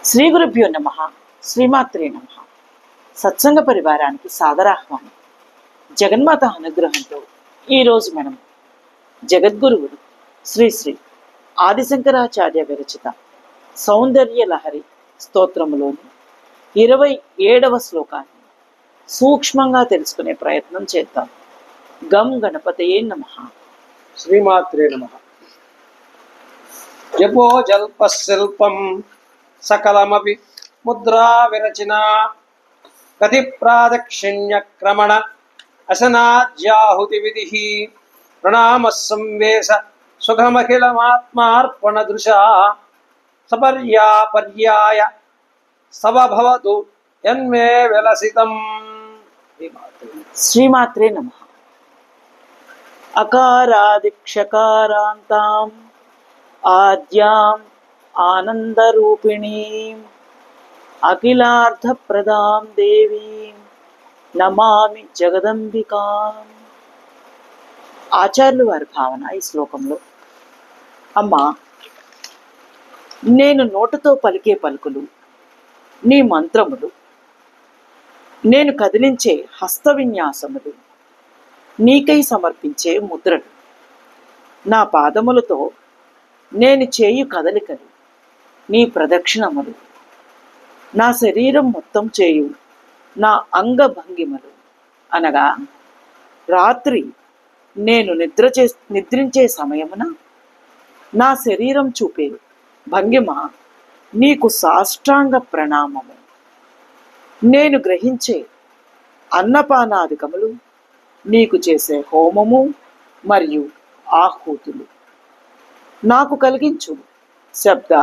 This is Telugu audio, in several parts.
శ్రీ గురుభ్యో నమ. శ్రీమాత్రే నమ. సత్సంగ పరివారానికి సాదరాహ్వానం. జగన్మాత అనుగ్రహంతో ఈరోజు మనం జగద్గురువులు శ్రీ శ్రీ ఆదిశంకరాచార్య విరచిత సౌందర్య లహరి స్తోత్రములోని 27వ శ్లోకాన్ని సూక్ష్మంగా తెలుసుకునే ప్రయత్నం చేద్దాం. గం గణపతయే నమః. శ్రీమాత్రే నమః. జపో జల్ప శిల్పం సకలమపి ముద్రా విరచన గతి ప్రాదక్షిణ్య క్రమణ అసనాజ్యాహుతి విధి ప్రణామ సంవేశ సుఖమఖిలమాత్మార్పణ దృశా సపర్యాపర్యాయ సవభవతు యన్మే విలసితం. శ్రీమాత్రే నమః. అకారాదిక్షకారాంతాం ఆద్యాం ఆనందరూపిణీం అఖిలార్థప్రదాం దేవీం నమామి జగదంబికాం. ఆచార్యులు వారి భావన ఈ శ్లోకంలో, అమ్మా, నేను నోటుతో పలికే పలుకులు నీ మంత్రములు, నేను కదిలించే హస్త విన్యాసములు నీకై సమర్పించే ముద్రలు, నా పాదములతో నేను చేయు కదలికలు నీ ప్రదక్షిణములు, నా శరీరం మొత్తం చేయు నా అంగభంగిమలు. అనగా రాత్రి నేను నిద్రించే సమయమున నా శరీరం చూపే భంగిమ నీకు సాష్టాంగ ప్రణామము. నేను గ్రహించే అన్నపానాదికములు నీకు చేసే హోమము మరియు ఆహూతులు, నాకు కలిగించు శబ్ద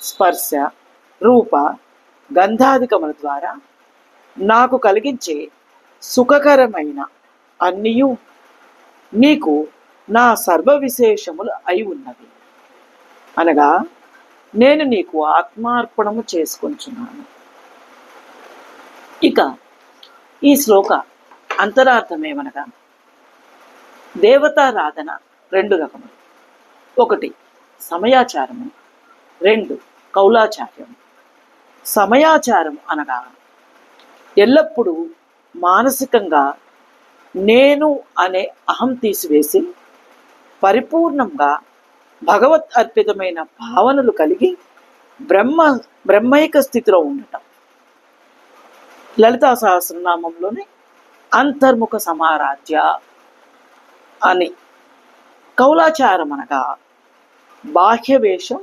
స్పర్శ రూప గంధాదికముల ద్వారా నాకు కలిగించే సుఖకరమైన అన్నియు నీకు నా సర్వ విశేషములు అయి ఉన్నవి. అనగా నేను నీకు ఆత్మార్పణము చేసుకొంచున్నాను. ఇక ఈ శ్లోక అంతరార్థమేమనగా, దేవతారాధన 2 రకములు. 1 సమయాచారము, 2 కౌలాచార్యం. సమయాచారం అనగా ఎల్లప్పుడూ మానసికంగా నేను అనే అహం తీసివేసి పరిపూర్ణంగా భగవత్ అర్పితమైన భావనలు కలిగి బ్రహ్మైక స్థితిలో ఉండటం. లలితా సహస్రనామంలోని అంతర్ముఖ సమారాధ్య అని. కౌలాచారం అనగా బాహ్య వేషం,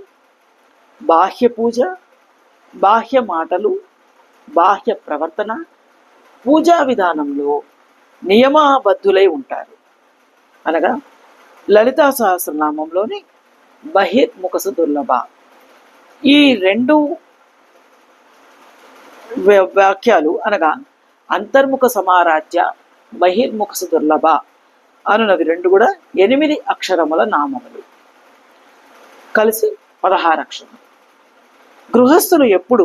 బాహ్య పూజ, బాహ్య మాటలు, బాహ్య ప్రవర్తన, పూజా విధానంలో నియమబద్ధులై ఉంటారు. అనగా లలితా సహస్రనామంలోని బహిర్ముఖస దుర్లభ. ఈ 2 వాక్యాలు అనగా అంతర్ముఖ సమారాధ్య, బహిర్ముఖస దుర్లభ అనునవి 2 కూడా 8 అక్షరముల నామములు, కలిసి 16 అక్షరములు. గృహస్థులు ఎప్పుడు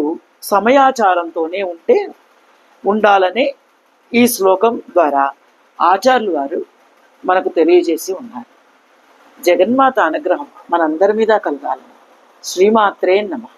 సమయాచారంతోనే ఉండాలనే ఈ శ్లోకం ద్వారా ఆచార్యులు వారు మనకు తెలియజేసి ఉన్నారు. జగన్మాత అనుగ్రహం మనందరి మీద కలగాలని. శ్రీమాత్రే నమః.